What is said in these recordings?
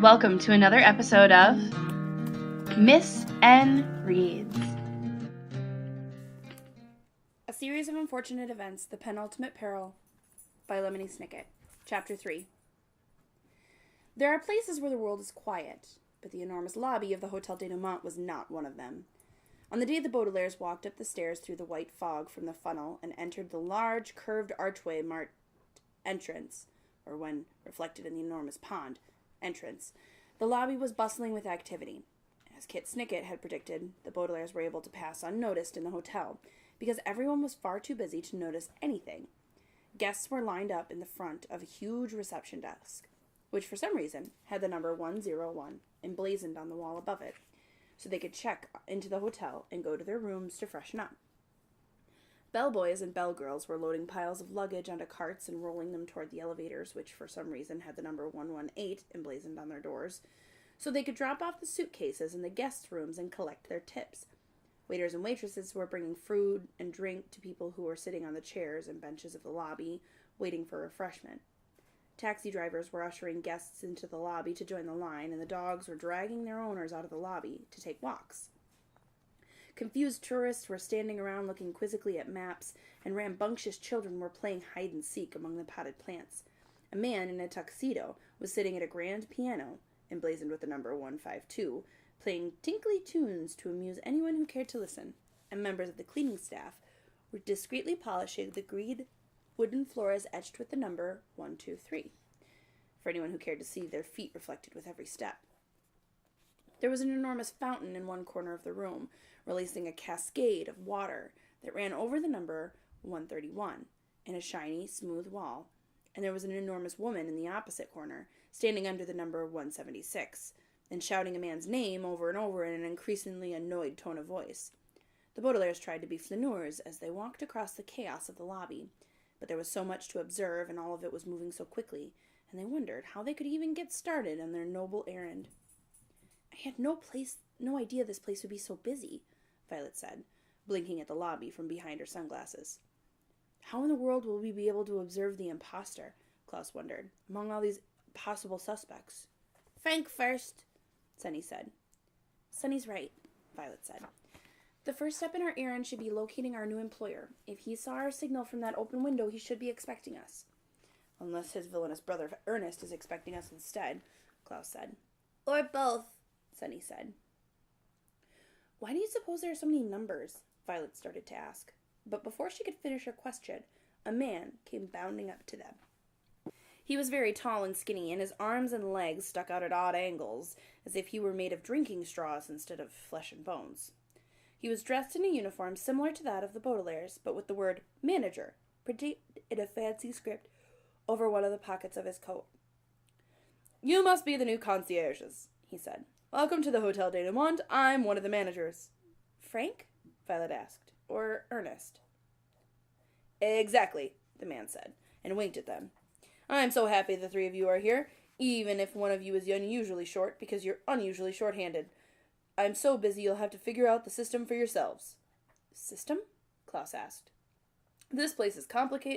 Welcome to another episode of Miss N Reads. A Series of Unfortunate Events, The Penultimate Peril, by Lemony Snicket. Chapter 3. There are places where the world is quiet, but the enormous lobby of the Hotel Denouement was not one of them. On the day the Baudelaires walked up the stairs through the white fog from the funnel and entered the large, curved archway marked entrance, or when reflected in the enormous pond, entrance, the lobby was bustling with activity. As Kit Snicket had predicted, the Baudelaires were able to pass unnoticed in the hotel, because everyone was far too busy to notice anything. Guests were lined up in the front of a huge reception desk, which for some reason had the number 101 emblazoned on the wall above it, so they could check into the hotel and go to their rooms to freshen up. Bellboys and bellgirls were loading piles of luggage onto carts and rolling them toward the elevators, which for some reason had the number 118 emblazoned on their doors, so they could drop off the suitcases in the guest rooms and collect their tips. Waiters and waitresses were bringing food and drink to people who were sitting on the chairs and benches of the lobby, waiting for refreshment. Taxi drivers were ushering guests into the lobby to join the line, and the dogs were dragging their owners out of the lobby to take walks. Confused tourists were standing around looking quizzically at maps, and rambunctious children were playing hide-and-seek among the potted plants. A man in a tuxedo was sitting at a grand piano, emblazoned with the number 152, playing tinkly tunes to amuse anyone who cared to listen, and members of the cleaning staff were discreetly polishing the green wooden floors etched with the number 123, for anyone who cared to see their feet reflected with every step. There was an enormous fountain in one corner of the room, releasing a cascade of water that ran over the number 131 in a shiny, smooth wall, and there was an enormous woman in the opposite corner, standing under the number 176, and shouting a man's name over and over in an increasingly annoyed tone of voice. The Baudelaires tried to be flaneurs as they walked across the chaos of the lobby, but there was so much to observe, and all of it was moving so quickly, and they wondered how they could even get started on their noble errand. "I had no idea this place would be so busy," Violet said, blinking at the lobby from behind her sunglasses. "How in the world will we be able to observe the imposter?" Klaus wondered, "among all these possible suspects." "Frank first," Sunny said. "Sunny's right," Violet said. "The first step in our errand should be locating our new employer. If he saw our signal from that open window, he should be expecting us." "Unless his villainous brother Ernest is expecting us instead," Klaus said. "Or both," Sunny said. "Why do you suppose there are so many numbers?" Violet started to ask. But before she could finish her question, a man came bounding up to them. He was very tall and skinny, and his arms and legs stuck out at odd angles, as if he were made of drinking straws instead of flesh and bones. He was dressed in a uniform similar to that of the Baudelaires, but with the word manager printed in a fancy script over one of the pockets of his coat. "You must be the new concierges," he said. "Welcome to the Hotel Denouement. I'm one of the managers." "Frank?" Violet asked. "Or Ernest?" "Exactly," the man said, and winked at them. "I'm so happy the three of you are here, even if one of you is unusually short, because you're unusually short-handed. I'm so busy you'll have to figure out the system for yourselves." "System?" Klaus asked. "This place is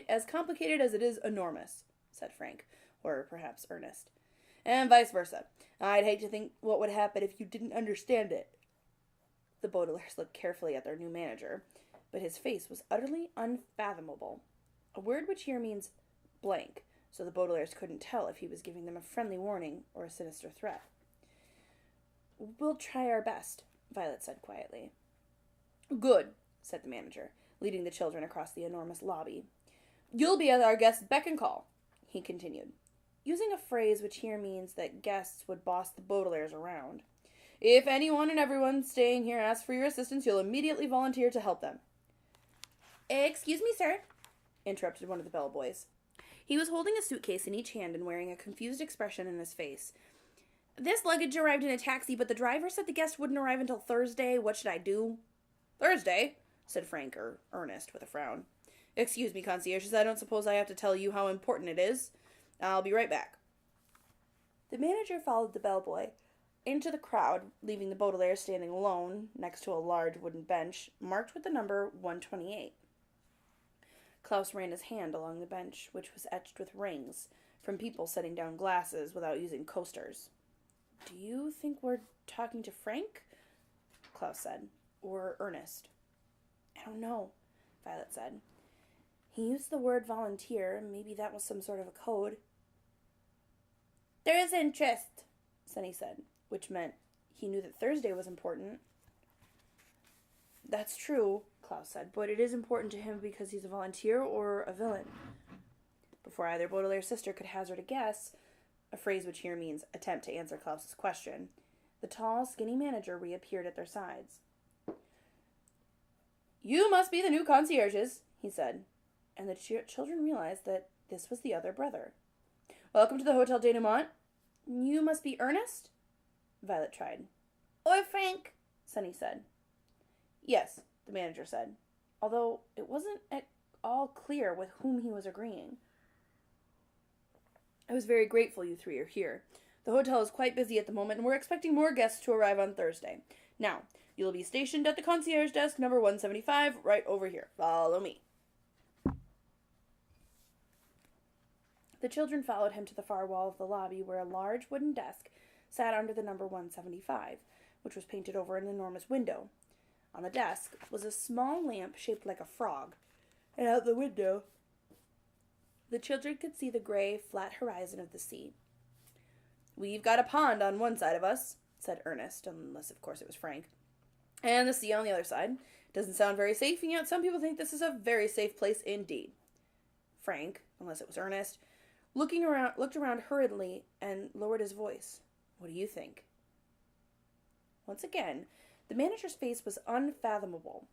as complicated as it is enormous," said Frank, or perhaps Ernest. "And vice versa. I'd hate to think what would happen if you didn't understand it." The Baudelaires looked carefully at their new manager, but his face was utterly unfathomable, a word which here means blank, so the Baudelaires couldn't tell if he was giving them a friendly warning or a sinister threat. "We'll try our best," Violet said quietly. "Good," said the manager, leading the children across the enormous lobby. "You'll be at our guest's beck and call," he continued, using a phrase which here means that guests would boss the Baudelaires around. "If anyone and everyone staying here asks for your assistance, you'll immediately volunteer to help them." "Excuse me, sir," interrupted one of the bellboys. He was holding a suitcase in each hand and wearing a confused expression in his face. "This luggage arrived in a taxi, but the driver said the guest wouldn't arrive until Thursday. What should I do?" "Thursday?" said Frank or Ernest with a frown. "Excuse me, concierges, I don't suppose I have to tell you how important it is. I'll be right back." The manager followed the bellboy into the crowd, leaving the Baudelaires standing alone next to a large wooden bench marked with the number 128. Klaus ran his hand along the bench, which was etched with rings, from people setting down glasses without using coasters. Do you think we're talking to Frank? Klaus said. Or Ernest? I don't know, Violet said. He used the word volunteer. Maybe that was some sort of a code. There is interest, Sunny said, which meant he knew that Thursday was important. That's true, Klaus said, but it is important to him because he's a volunteer or a villain. Before either Baudelaire's sister could hazard a guess, a phrase which here means attempt to answer Klaus's question, the tall, skinny manager reappeared at their sides. You must be the new concierges, he said, and the children realized that this was the other brother. Welcome to the Hotel Denouement. You must be Ernest? Violet tried. Or Frank, Sunny said. Yes, the manager said, although it wasn't at all clear with whom he was agreeing. I was very grateful you three are here. The hotel is quite busy at the moment, and we're expecting more guests to arrive on Thursday. Now, you'll be stationed at the concierge desk number 175 right over here. Follow me. The children followed him to the far wall of the lobby where a large wooden desk sat under the number 175, which was painted over an enormous window. On the desk was a small lamp shaped like a frog, and out the window the children could see the gray, flat horizon of the sea. We've got a pond on one side of us, said Ernest, unless of course it was Frank, and the sea on the other side. Doesn't sound very safe, and yet some people think this is a very safe place indeed. Frank, unless it was Ernest, looked around hurriedly and lowered his voice. What do you think? Once again, the manager's face was unfathomable,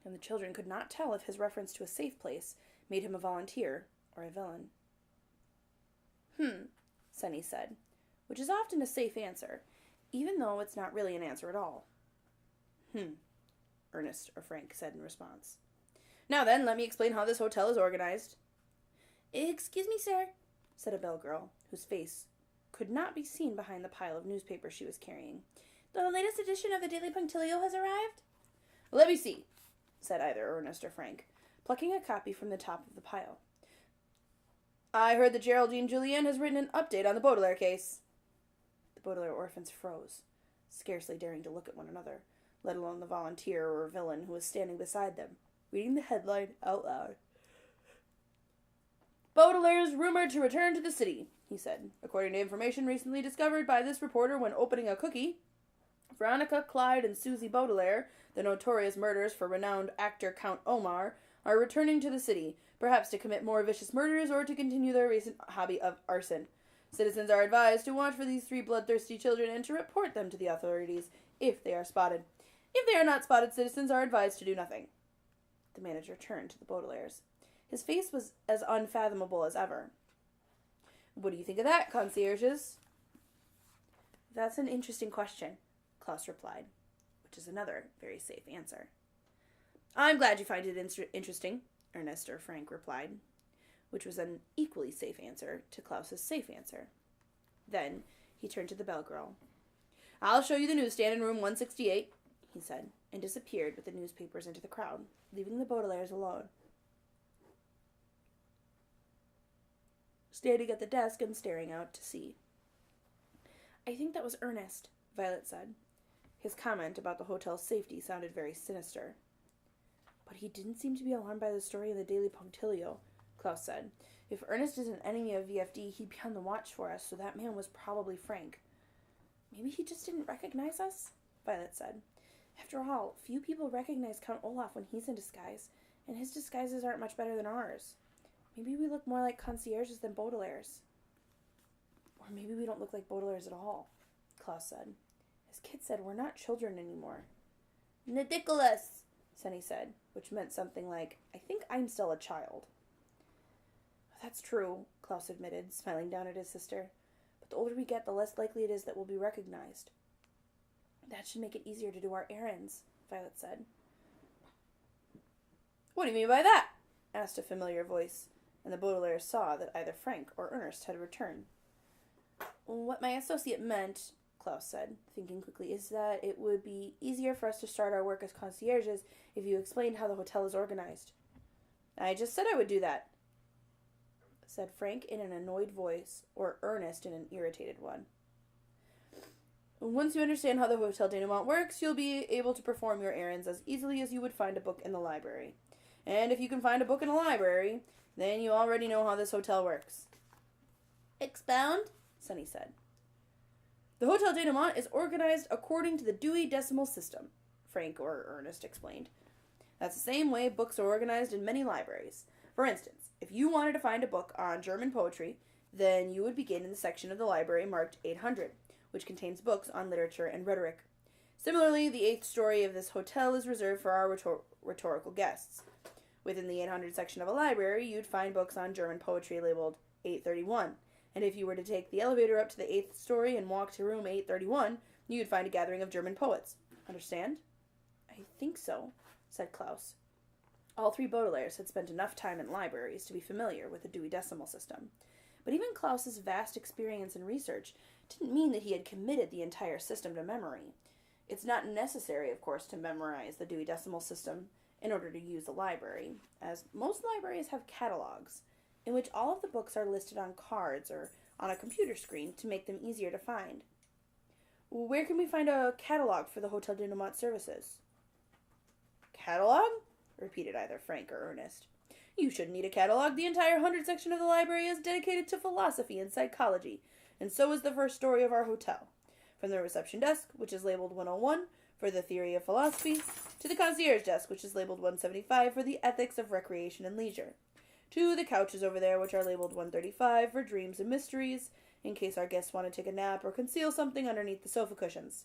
and the children could not tell if his reference to a safe place made him a volunteer or a villain. Sunny said, which is often a safe answer, even though it's not really an answer at all. Ernest or Frank said in response. Now then, let me explain how this hotel is organized. Excuse me, sir, said a bellgirl, whose face could not be seen behind the pile of newspapers she was carrying. The latest edition of the Daily Punctilio has arrived? Let me see, said either Ernest or Frank, plucking a copy from the top of the pile. I heard that Geraldine Julien has written an update on the Baudelaire case. The Baudelaire orphans froze, scarcely daring to look at one another, let alone the volunteer or villain who was standing beside them, reading the headline out loud. Baudelaire's rumored to return to the city, he said, according to information recently discovered by this reporter when opening a cookie. Veronica, Clyde, and Susie Baudelaire, the notorious murderers for renowned actor Count Omar, are returning to the city, perhaps to commit more vicious murders or to continue their recent hobby of arson. Citizens are advised to watch for these three bloodthirsty children and to report them to the authorities if they are spotted. If they are not spotted, citizens are advised to do nothing. The manager turned to the Baudelaires. His face was as unfathomable as ever. What do you think of that, concierges? That's an interesting question, Klaus replied, which is another very safe answer. I'm glad you find it interesting, Ernest or Frank replied, which was an equally safe answer to Klaus's safe answer. Then he turned to the bellgirl. I'll show you the newsstand in room 168, he said, and disappeared with the newspapers into the crowd, leaving the Baudelaires alone, standing at the desk and staring out to sea. I think that was Ernest, Violet said. His comment about the hotel's safety sounded very sinister. But he didn't seem to be alarmed by the story in the Daily Punctilio, Klaus said. If Ernest is an enemy of VFD, he'd be on the watch for us, so that man was probably Frank. Maybe he just didn't recognize us, Violet said. After all, few people recognize Count Olaf when he's in disguise, and his disguises aren't much better than ours. Maybe we look more like concierges than Baudelaire's. Or maybe we don't look like Baudelaire's at all, Klaus said. His kid said we're not children anymore. Ridiculous, Sunny said, which meant something like, I think I'm still a child. That's true, Klaus admitted, smiling down at his sister. But the older we get, the less likely it is that we'll be recognized. That should make it easier to do our errands, Violet said. What do you mean by that? Asked a familiar voice, and the Baudelaires saw that either Frank or Ernest had returned. What my associate meant, Klaus said, thinking quickly, is that it would be easier for us to start our work as concierges if you explained how the hotel is organized. I just said I would do that, said Frank in an annoyed voice, or Ernest in an irritated one. Once you understand how the Hotel Denouement works, you'll be able to perform your errands as easily as you would find a book in the library. And if you can find a book in a library, then you already know how this hotel works. Expound, Sunny said. The Hotel Denouement is organized according to the Dewey Decimal System, Frank or Ernest explained. That's the same way books are organized in many libraries. For instance, if you wanted to find a book on German poetry, then you would begin in the section of the library marked 800, which contains books on literature and rhetoric. Similarly, the 8th story of this hotel is reserved for our rhetorical guests. Within the 800 section of a library, you'd find books on German poetry labeled 831. And if you were to take the elevator up to the 8th story and walk to room 831, you'd find a gathering of German poets. Understand? I think so, said Klaus. All 3 Baudelaires had spent enough time in libraries to be familiar with the Dewey Decimal System. But even Klaus's vast experience in research didn't mean that he had committed the entire system to memory. It's not necessary, of course, to memorize the Dewey Decimal System in order to use a library, as most libraries have catalogs, in which all of the books are listed on cards or on a computer screen to make them easier to find. Where can we find a catalog for the Hotel Denouement services? Catalog? Repeated either Frank or Ernest. You shouldn't need a catalog. The entire 100 section of the library is dedicated to philosophy and psychology, and so is the first story of our hotel. From the reception desk, which is labeled 101 for the theory of philosophy, to the concierge desk, which is labeled 175 for the ethics of recreation and leisure, to the couches over there, which are labeled 135 for dreams and mysteries, in case our guests want to take a nap or conceal something underneath the sofa cushions.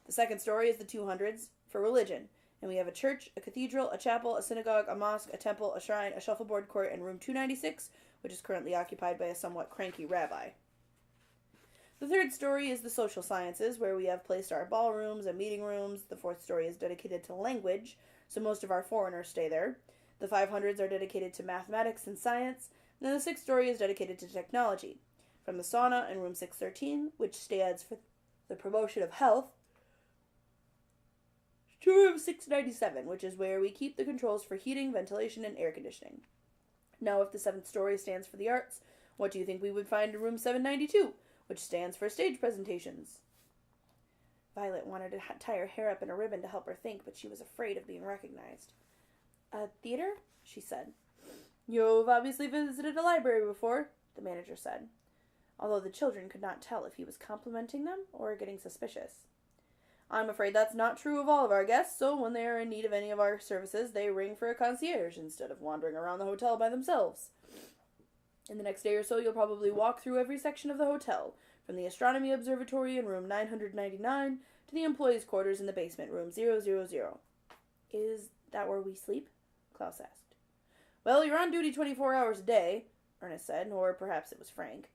The second story is the 200s for religion, and we have a church, a cathedral, a chapel, a synagogue, a mosque, a temple, a shrine, a shuffleboard court, and room 296, which is currently occupied by a somewhat cranky rabbi. The third story is the social sciences, where we have placed our ballrooms and meeting rooms. The fourth story is dedicated to language, so most of our foreigners stay there. The 500s are dedicated to mathematics and science, and then the sixth story is dedicated to technology, from the sauna in room 613, which stands for the promotion of health, to room 697, which is where we keep the controls for heating, ventilation, and air conditioning. Now, if the seventh story stands for the arts, what do you think we would find in room 792, which stands for stage presentations? Violet wanted to tie her hair up in a ribbon to help her think, but she was afraid of being recognized. A theater? She said. You've obviously visited a library before, the manager said, although the children could not tell if he was complimenting them or getting suspicious. I'm afraid that's not true of all of our guests, so when they are in need of any of our services, they ring for a concierge instead of wandering around the hotel by themselves. In the next day or so, you'll probably walk through every section of the hotel, from the astronomy observatory in room 999 to the employees' quarters in the basement, room 000. Is that where we sleep? Klaus asked. Well, you're on duty 24 hours a day, Ernest said, or perhaps it was Frank.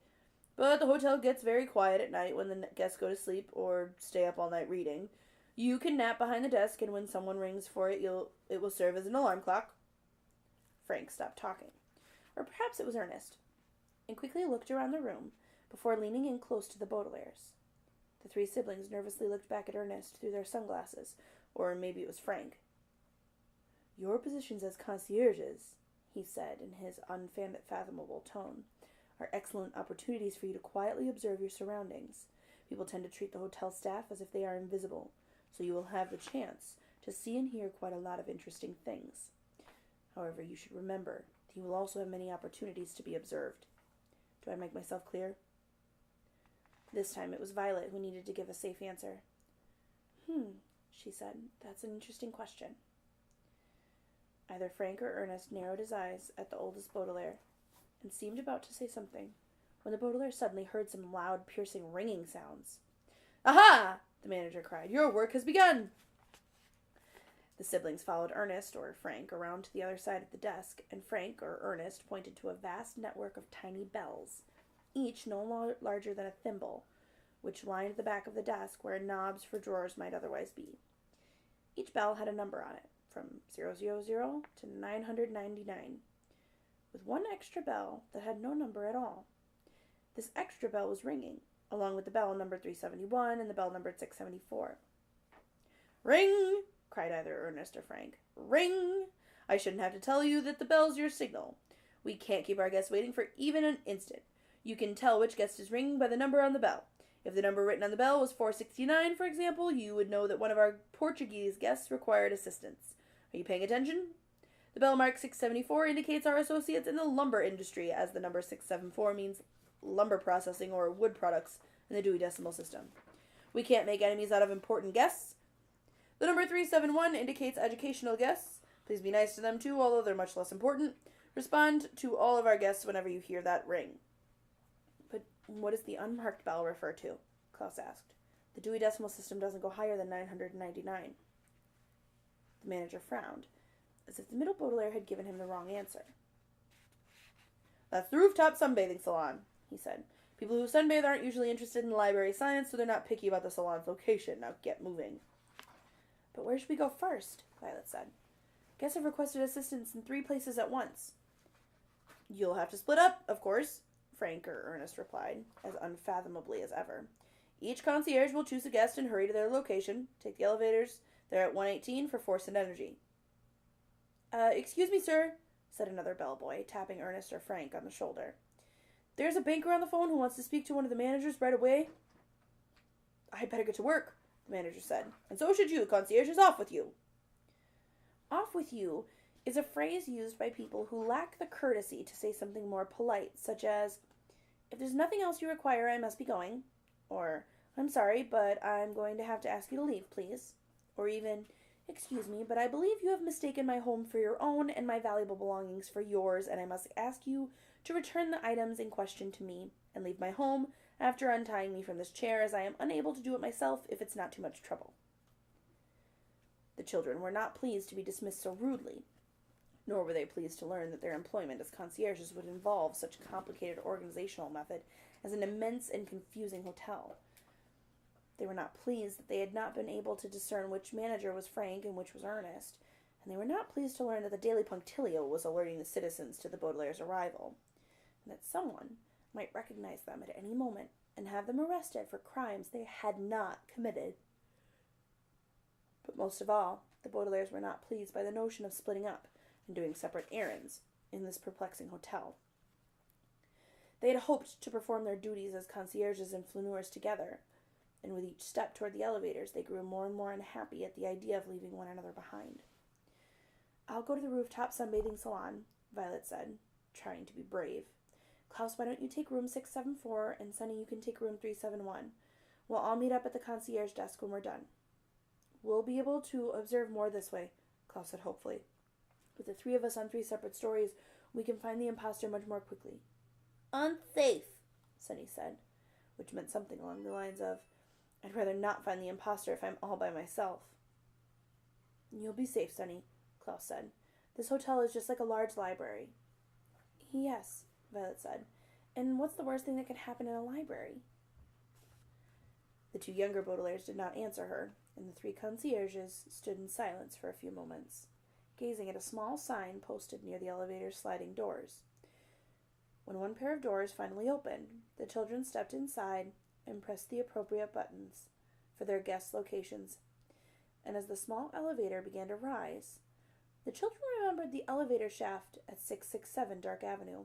But the hotel gets very quiet at night when the guests go to sleep or stay up all night reading. You can nap behind the desk, and when someone rings for it, it will serve as an alarm clock. Frank stopped talking. Or perhaps it was Ernest, and quickly looked around the room before leaning in close to the Baudelaires. The 3 siblings nervously looked back at Ernest through their sunglasses, or maybe it was Frank. Your positions as concierges, he said in his unfathomable tone, are excellent opportunities for you to quietly observe your surroundings. People tend to treat the hotel staff as if they are invisible, so you will have the chance to see and hear quite a lot of interesting things. However, you should remember that you will also have many opportunities to be observed. Do I make myself clear? This time it was Violet who needed to give a safe answer. She said. That's an interesting question. Either Frank or Ernest narrowed his eyes at the oldest Baudelaire and seemed about to say something, when the Baudelaire suddenly heard some loud, piercing, ringing sounds. Aha! The manager cried. Your work has begun! The siblings followed Ernest, or Frank, around to the other side of the desk, and Frank, or Ernest, pointed to a vast network of tiny bells, each no larger than a thimble, which lined the back of the desk where knobs for drawers might otherwise be. Each bell had a number on it, from 000 to 999, with one extra bell that had no number at all. This extra bell was ringing, along with the bell numbered 371 and the bell numbered 674. Ring! Cried either Ernest or Frank. Ring! I shouldn't have to tell you that the bell's your signal. We can't keep our guests waiting for even an instant. You can tell which guest is ringing by the number on the bell. If the number written on the bell was 469, for example, you would know that one of our Portuguese guests required assistance. Are you paying attention? The bell mark 674 indicates our associates in the lumber industry, as the number 674 means lumber processing or wood products in the Dewey Decimal System. We can't make enemies out of important guests. The number 371 indicates educational guests. Please be nice to them too, although they're much less important. Respond to all of our guests whenever you hear that ring. But what does the unmarked bell refer to? Klaus asked. The Dewey Decimal System doesn't go higher than 999. The manager frowned, as if the middle Baudelaire had given him the wrong answer. That's the rooftop sunbathing salon, he said. People who sunbathe aren't usually interested in library science, so they're not picky about the salon's location. Now get moving. But where should we go first? Violet said. Guests have requested assistance in 3 places at once. You'll have to split up, of course, Frank or Ernest replied, as unfathomably as ever. Each concierge will choose a guest and hurry to their location. Take the elevators. They're at 118 for force and energy. Excuse me, sir, said another bellboy, tapping Ernest or Frank on the shoulder. There's a banker on the phone who wants to speak to one of the managers right away. I'd better get to work, the manager said. And so should you. Concierge is off with you. Off with you is a phrase used by people who lack the courtesy to say something more polite, such as, if there's nothing else you require, I must be going. Or, I'm sorry, but I'm going to have to ask you to leave, please. Or even, excuse me, but I believe you have mistaken my home for your own and my valuable belongings for yours, and I must ask you to return the items in question to me and leave my home after untying me from this chair, as I am unable to do it myself if it's not too much trouble. The children were not pleased to be dismissed so rudely, nor were they pleased to learn that their employment as concierges would involve such a complicated organizational method as an immense and confusing hotel. They were not pleased that they had not been able to discern which manager was Frank and which was Ernest, and they were not pleased to learn that the Daily Punctilio was alerting the citizens to the Baudelaire's arrival, and that someone might recognize them at any moment and have them arrested for crimes they had not committed. But most of all, the Baudelaires were not pleased by the notion of splitting up and doing separate errands in this perplexing hotel. They had hoped to perform their duties as concierges and flaneurs together, and with each step toward the elevators, they grew more and more unhappy at the idea of leaving one another behind. I'll go to the rooftop sunbathing salon, Violet said, trying to be brave. Klaus, why don't you take room 674, and Sonny, you can take room 371. We'll all meet up at the concierge desk when we're done. We'll be able to observe more this way, Klaus said hopefully. With the 3 of us on 3 separate stories, we can find the imposter much more quickly. Unsafe, Sonny said, which meant something along the lines of, I'd rather not find the imposter if I'm all by myself. You'll be safe, Sonny, Klaus said. This hotel is just like a large library. Yes, Violet said. And what's the worst thing that could happen in a library? The 2 younger Baudelaires did not answer her, and the 3 concierges stood in silence for a few moments, gazing at a small sign posted near the elevator's sliding doors. When one pair of doors finally opened, the children stepped inside and pressed the appropriate buttons for their guest locations, and as the small elevator began to rise, the children remembered the elevator shaft at 667 Dark Avenue,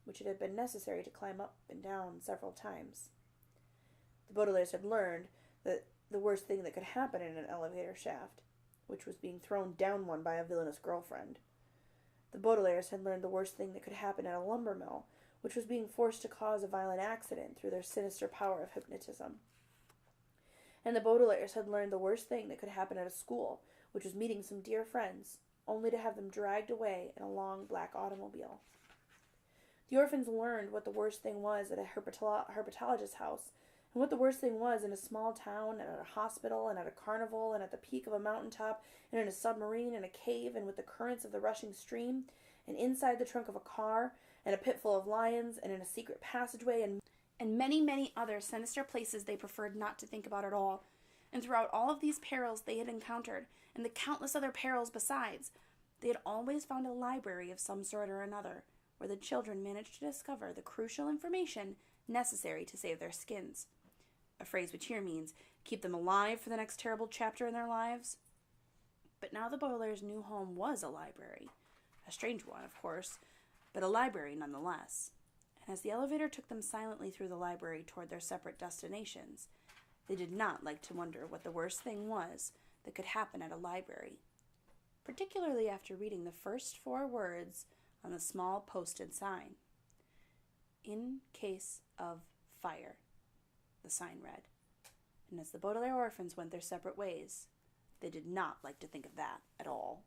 which it had been necessary to climb up and down several times. The Baudelaires had learned that the worst thing that could happen in an elevator shaft, which was being thrown down one by a villainous girlfriend. The Baudelaires had learned the worst thing that could happen at a lumber mill, which was being forced to cause a violent accident through their sinister power of hypnotism. And the Baudelaires had learned the worst thing that could happen at a school, which was meeting some dear friends, only to have them dragged away in a long black automobile. The orphans learned what the worst thing was at a herpetologist's house, and what the worst thing was in a small town, and at a hospital, and at a carnival, and at the peak of a mountaintop, and in a submarine, and a cave, and with the currents of the rushing stream, and inside the trunk of a car, and a pit full of lions, and in a secret passageway, and many, many other sinister places they preferred not to think about at all. And throughout all of these perils they had encountered, and the countless other perils besides, they had always found a library of some sort or another, where the children managed to discover the crucial information necessary to save their skins. A phrase which here means, keep them alive for the next terrible chapter in their lives. But now the Baudelaire's new home was a library. A strange one, of course, but a library nonetheless. and as the elevator took them silently through the library toward their separate destinations, they did not like to wonder what the worst thing was that could happen at a library, particularly after reading the first 4 words on the small posted sign. "In case of fire," the sign read. And as the Baudelaire orphans went their separate ways, they did not like to think of that at all.